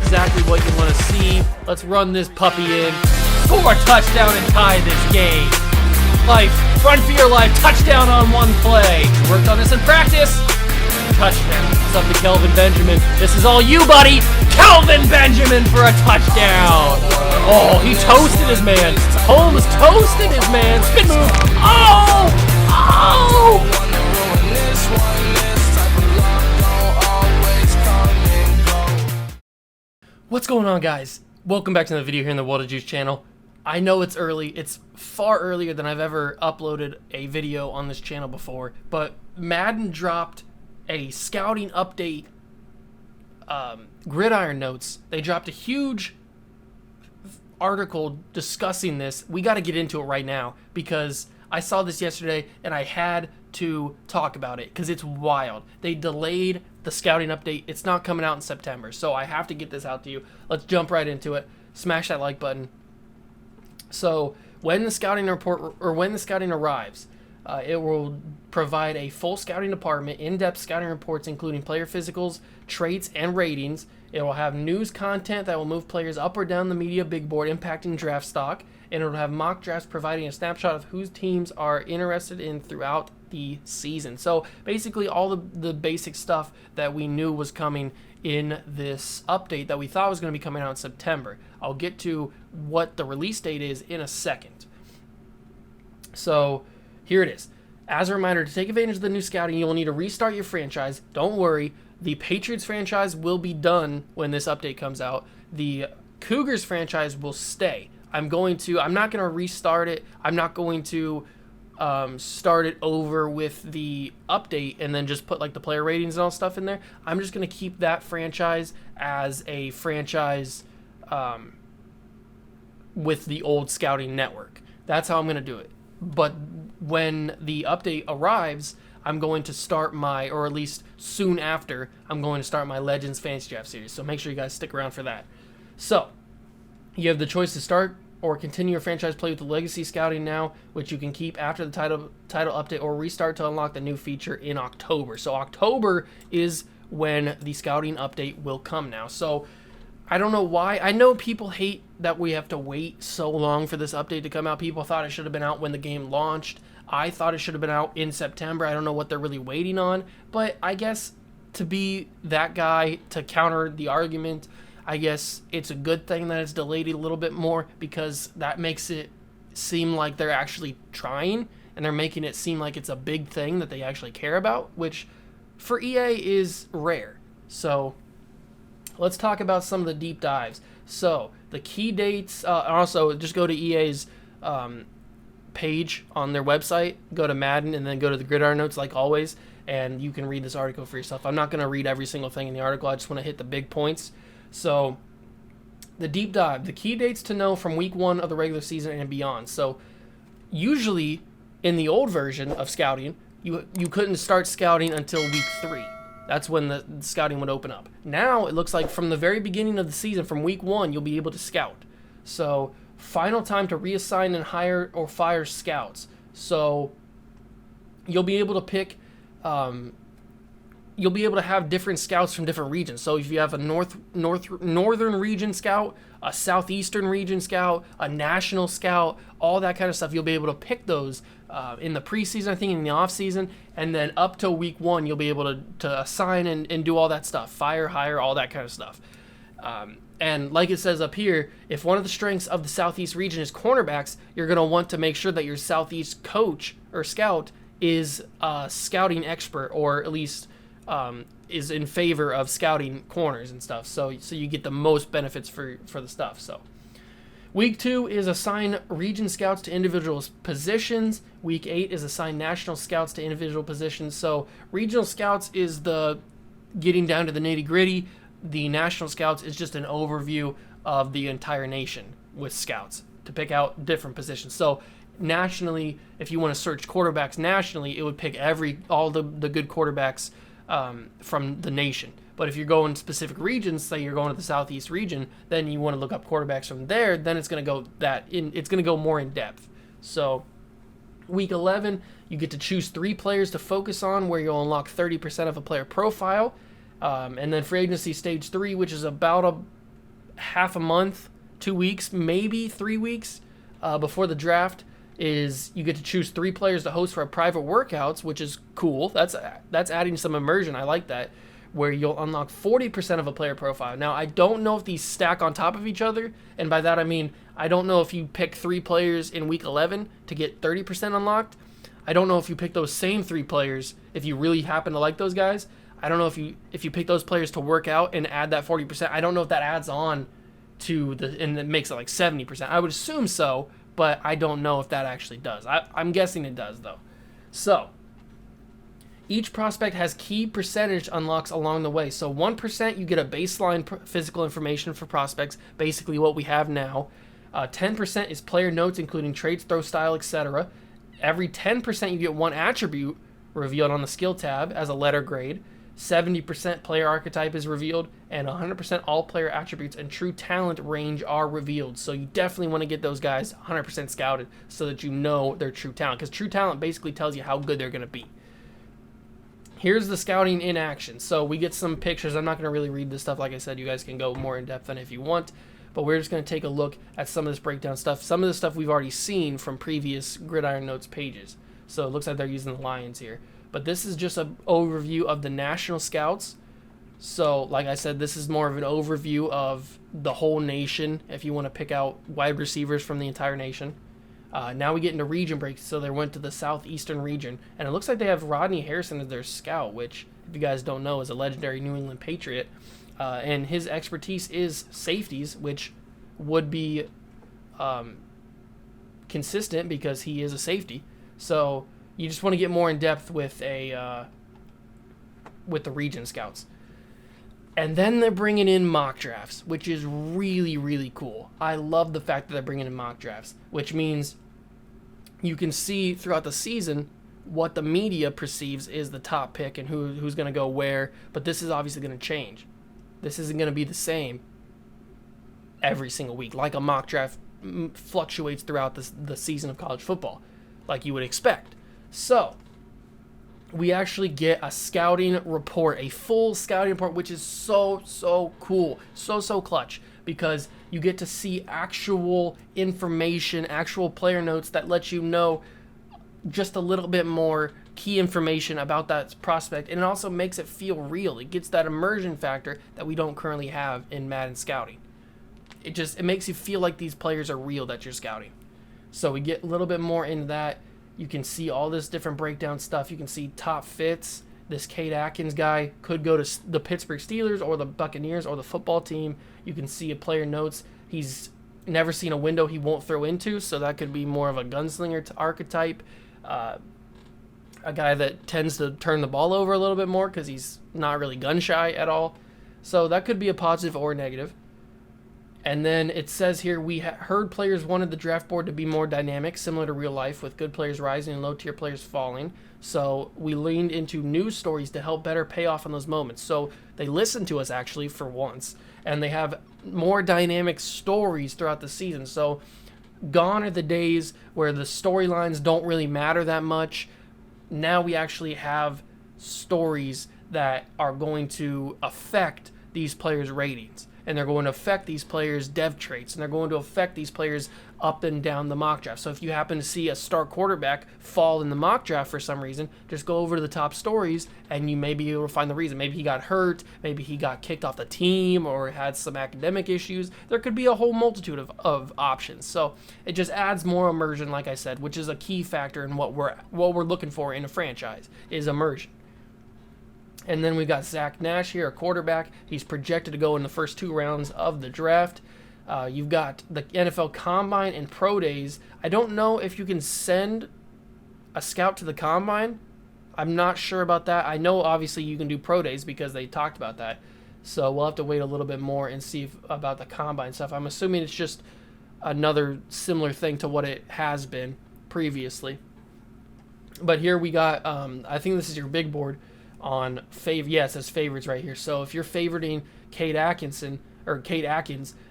exactly what you want to see. Let's run this puppy in. Score a touchdown and tie this game. Life, run for your life, touchdown on one play. Worked on this in practice. Touchdown. It's up to Kelvin Benjamin. This is all you, buddy. Kelvin Benjamin for a touchdown. Oh, he toasted his man. Holmes toasted his man. Spin move. Oh! Oh! What's going on, guys? Welcome back to another video here in the World of Juice channel. I know it's early. It's far earlier than I've ever uploaded a video on this channel before, but Madden dropped a scouting update gridiron notes. They dropped a huge article discussing this. We got to get into it right now because I saw this yesterday and I had to talk about it because it's wild. They delayed the scouting update. It's not coming out in September, so I have to get this out to you. Let's jump right into it. Smash that like button. So when the scouting report or when the scouting arrives, it will provide a full scouting department, in-depth scouting reports including player physicals, traits, and ratings. It will have news content that will move players up or down the media big board, impacting draft stock, and it will have mock drafts providing a snapshot of whose teams are interested in throughout the season. So basically all the basic stuff that we knew was coming in this update that we thought was going to be coming out in September. I'll get to what the release date is in a second. So here it is. As a reminder, to take advantage of the new scouting, you'll need to restart your franchise. Don't worry, the Patriots franchise will be done when this update comes out. The Cougars franchise will stay. I'm not going to restart it. I'm not going to start it over with the update and then just put like the player ratings and all stuff in there. I'm just going to keep that franchise as a franchise with the old scouting network. That's how I'm going to do it. But when the update arrives, I'm going to start or at least soon after, I'm going to start my Legends Fantasy Draft series. So make sure you guys stick around for that. So you have the choice to start or continue your franchise play with the Legacy Scouting now, which you can keep after the title update, or restart to unlock the new feature in October. So October is when the scouting update will come now. So I don't know why. I know people hate that we have to wait so long for this update to come out. People thought it should have been out when the game launched. I thought it should have been out in September. I don't know what they're really waiting on. But I guess to be that guy to counter the argument, I guess it's a good thing that it's delayed a little bit more because that makes it seem like they're actually trying and they're making it seem like it's a big thing that they actually care about, which for EA is rare. So let's talk about some of the deep dives. So the key dates, also just go to EA's page on their website, go to Madden, and then go to the gridiron notes like always, and you can read this article for yourself. I'm not going to read every single thing in the article. I just want to hit the big points. So the deep dive, the key dates to know from week 1 of the regular season and beyond. So usually in the old version of scouting, you couldn't start scouting until week 3. That's when the scouting would open up. Now it looks like from the very beginning of the season, from week 1, you'll be able to scout. So final time to reassign and hire or fire scouts. So you'll be able to pick, you'll be able to have different scouts from different regions. So if you have a northern region scout, a southeastern region scout, a national scout, all that kind of stuff, you'll be able to pick those in the preseason, I think in the off season, and then up to week 1, you'll be able to assign and do all that stuff, fire, hire, all that kind of stuff. And like it says up here, if one of the strengths of the Southeast region is cornerbacks, you're going to want to make sure that your Southeast coach or scout is a scouting expert, or at least is in favor of scouting corners and stuff. So you get the most benefits for the stuff. So week 2 is assign region scouts to individual positions. Week 8 is assign national scouts to individual positions. So regional scouts is the getting down to the nitty gritty. The national scouts is just an overview of the entire nation with scouts to pick out different positions. So nationally, if you want to search quarterbacks nationally, it would pick all the good quarterbacks from the nation. But if you're going specific regions, say you're going to the Southeast region, then you want to look up quarterbacks from there, then it's going to go it's going to go more in depth. So week 11, you get to choose 3 players to focus on, where you'll unlock 30% of a player profile. And then free agency stage 3, which is about half a month, 2 weeks, maybe 3 weeks before the draft, is you get to choose 3 players to host for private workouts, which is cool. That's adding some immersion. I like that, where you'll unlock 40% of a player profile. Now, I don't know if these stack on top of each other, and by that I mean I don't know if you pick 3 players in week 11 to get 30% unlocked. I don't know if you pick those same 3 players if you really happen to like those guys. I don't know if you pick those players to work out and add that 40%. I don't know if that adds on to and it makes it like 70%. I would assume so, but I don't know if that actually does. I'm guessing it does, though. So, each prospect has key percentage unlocks along the way. So 1%, you get a baseline physical information for prospects, basically what we have now. 10% is player notes, including traits, throw style, etc. Every 10%, you get 1 attribute revealed on the skill tab as a letter grade. 70% player archetype is revealed, and 100% all player attributes and true talent range are revealed. So you definitely want to get those guys 100% scouted so that you know their true talent, because true talent basically tells you how good they're going to be. Here's the scouting in action. So we get some pictures. I'm not going to really read this stuff. Like I said, you guys can go more in depth than if you want, but we're just going to take a look at some of this breakdown stuff. Some of the stuff we've already seen from previous Gridiron Notes pages. So it looks like they're using the Lions here. But this is just an overview of the national scouts. So, like I said, this is more of an overview of the whole nation, if you want to pick out wide receivers from the entire nation. Now we get into region breaks, so they went to the southeastern region. And it looks like they have Rodney Harrison as their scout, which, if you guys don't know, is a legendary New England Patriot. And his expertise is safeties, which would be consistent because he is a safety. So you just want to get more in depth with the region scouts. And then they're bringing in mock drafts, which is really, really cool. I love the fact that they're bringing in mock drafts, which means you can see throughout the season what the media perceives is the top pick and who's going to go where. But this is obviously going to change. This isn't going to be the same every single week, like a mock draft fluctuates throughout the season of college football, like you would expect. So we actually get a scouting report, a full scouting report, which is so cool, so clutch, because you get to see actual information, actual player notes that let you know just a little bit more key information about that prospect, and it also makes it feel real. It gets that immersion factor that we don't currently have in Madden scouting. It makes you feel like these players are real that you're scouting. So we get a little bit more into that. You can see all this different breakdown stuff. You can see top fits. This Cade Atkins guy could go to the Pittsburgh Steelers or the Buccaneers or the football team. You can see a player notes. He's never seen a window he won't throw into, so that could be more of a gunslinger archetype. A guy that tends to turn the ball over a little bit more because he's not really gun shy at all. So that could be a positive or negative. And then it says here, we heard players wanted the draft board to be more dynamic, similar to real life, with good players rising and low-tier players falling. So we leaned into news stories to help better pay off on those moments. So they listened to us, actually, for once. And they have more dynamic stories throughout the season. So gone are the days where the storylines don't really matter that much. Now we actually have stories that are going to affect these players' ratings. And they're going to affect these players' dev traits, and they're going to affect these players up and down the mock draft. So if you happen to see a star quarterback fall in the mock draft for some reason, just go over to the top stories, and you may be able to find the reason. Maybe he got hurt, maybe he got kicked off the team, or had some academic issues. There could be a whole multitude of options. So it just adds more immersion, like I said, which is a key factor in what we're looking for in a franchise, is immersion. And then we've got Zach Nash here, a quarterback. He's projected to go in the first 2 rounds of the draft. You've got the NFL Combine and Pro Days. I don't know if you can send a scout to the Combine. I'm not sure about that. I know obviously you can do Pro Days because they talked about that. So we'll have to wait a little bit more and see about the Combine stuff. I'm assuming it's just another similar thing to what it has been previously. But here we got, I think this is your big board on it says favorites right here. So if you're favoriting Cade Atkins,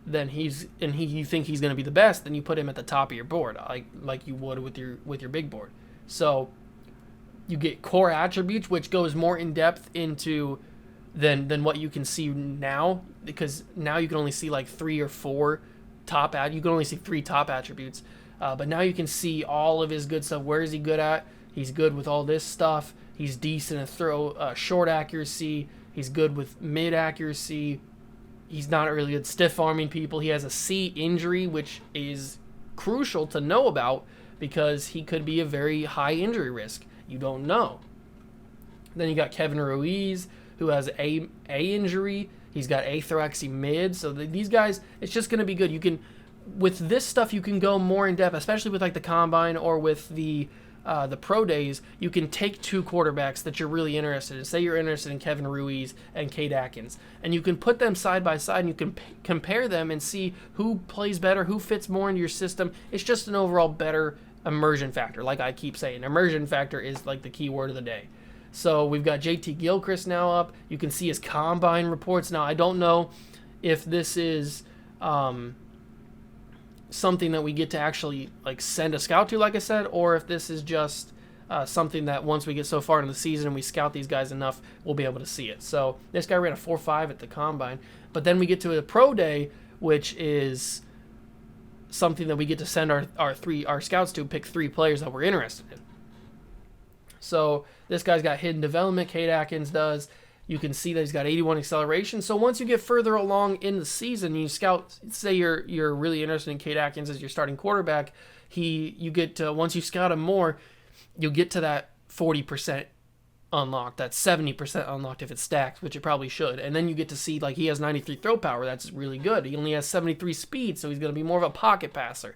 then you think he's going to be the best, then you put him at the top of your board, like you would with your big board. So you get core attributes, which goes more in depth into than what you can see now, because now you can only see like 3 or 4 you can only see 3 top attributes, but now you can see all of his good stuff. Where is he good at? He's good with all this stuff. He's decent at short accuracy. He's good with mid accuracy. He's not really good stiff arming people. He has a C injury, which is crucial to know about because he could be a very high injury risk. You don't know. Then you got Kevin Ruiz, who has a injury. He's got athoraxy mid. So these guys, it's just going to be good. You can, with this stuff, you can go more in depth, especially with like the combine or with the pro days. You can take 2 quarterbacks that you're really interested in. Say you're interested in Kevin Ruiz and Cade Atkins, and you can put them side by side and you can compare them and see who plays better, who fits more into your system. It's just an overall better immersion factor. Like I keep saying, immersion factor is like the key word of the day. So we've got JT Gilchrist now up. You can see his combine reports. Now, I don't know if this is something that we get to actually like send a scout to, like I said, or if this is just something that once we get so far into the season and we scout these guys enough, we'll be able to see it. So this guy ran a 4.5 at the combine. But then we get to a pro day, which is something that we get to send our scouts to, pick 3 players that we're interested in. So this guy's got hidden development. Cade Atkins does. You can see that he's got 81 acceleration. So once you get further along in the season, you scout. Say you're really interested in Cade Atkins as your starting quarterback. You get to, once you scout him more, you'll get to that 40% unlocked. That's 70% unlocked if it's stacked, which it probably should. And then you get to see like he has 93 throw power. That's really good. He only has 73 speed, so he's going to be more of a pocket passer,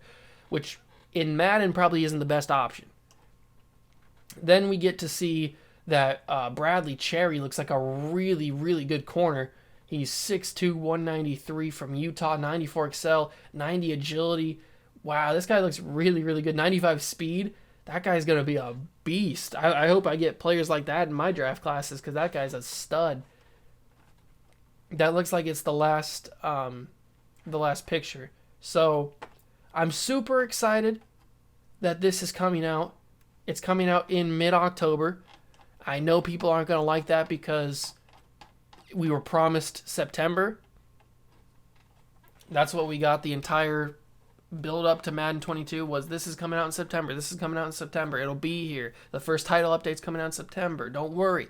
which in Madden probably isn't the best option. Then we get to see that Bradley Cherry looks like a really, really good corner. He's 6'2", 193 from Utah, 94 excel, 90 agility. Wow, this guy looks really, really good. 95 speed. That guy's going to be a beast. I hope I get players like that in my draft classes because that guy's a stud. That looks like it's the last picture. So I'm super excited that this is coming out. It's coming out in mid-October. I know people aren't going to like that because we were promised September. That's what we got. The entire build up to Madden 22 was this is coming out in September. This is coming out in September. It'll be here. The first title update's coming out in September. Don't worry.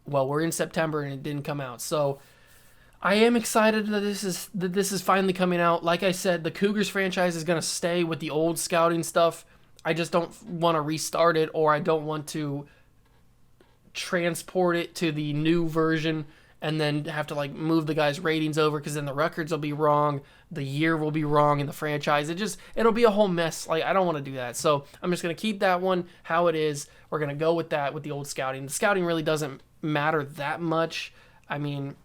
Well, we're in September and it didn't come out. So I am excited that this is finally coming out. Like I said, the Cougars franchise is going to stay with the old scouting stuff. I just don't want to restart it, or I don't want to transport it to the new version and then have to like move the guys' ratings over because then the records will be wrong, the year will be wrong in the franchise. It'll be a whole mess. Like I don't want to do that. So I'm just going to keep that one how it is. We're going to go with that with the old scouting. The scouting really doesn't matter that much. I mean,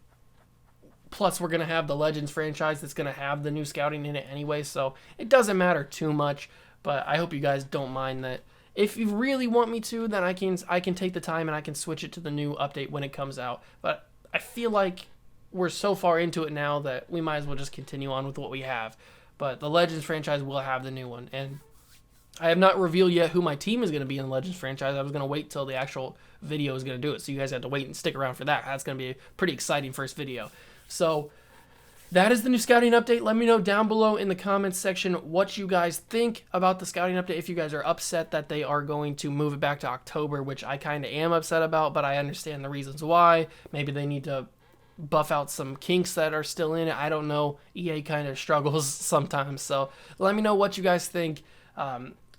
plus we're going to have the Legends franchise that's going to have the new scouting in it anyway, so it doesn't matter too much. But I hope you guys don't mind that. If you really want me to, then I can take the time and I can switch it to the new update when it comes out. But I feel like we're so far into it now that we might as well just continue on with what we have. But the Legends franchise will have the new one. And I have not revealed yet who my team is going to be in the Legends franchise. I was going to wait till the actual video is going to do it. So you guys have to wait and stick around for that. That's going to be a pretty exciting first video. So that is the new scouting update. Let me know down below in the comments section what you guys think about the scouting update. If you guys are upset that they are going to move it back to October, which I kind of am upset about, but I understand the reasons why. Maybe they need to buff out some kinks that are still in it. I don't know. EA kind of struggles sometimes. So let me know what you guys think.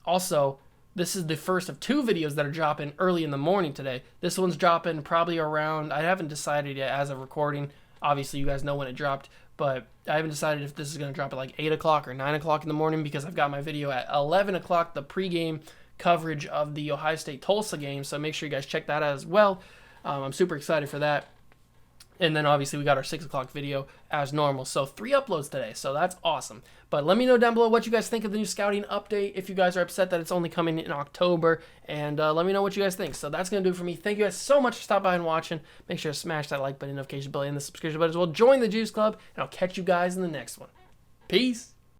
Also, this is the first of 2 videos that are dropping early in the morning today. This one's dropping probably around, I haven't decided yet as of recording. Obviously, you guys know when it dropped. But I haven't decided if this is going to drop at like 8 o'clock or 9 o'clock in the morning because I've got my video at 11 o'clock, the pregame coverage of the Ohio State-Tulsa game. So make sure you guys check that out as well. I'm super excited for that. And then obviously we got our 6 o'clock video as normal. So 3 uploads today. So that's awesome. But let me know down below what you guys think of the new scouting update. If you guys are upset that it's only coming in October. And let me know what you guys think. So that's going to do it for me. Thank you guys so much for stopping by and watching. Make sure to smash that like button, notification bell, and the subscription button as well. Join the Juice Club. And I'll catch you guys in the next one. Peace.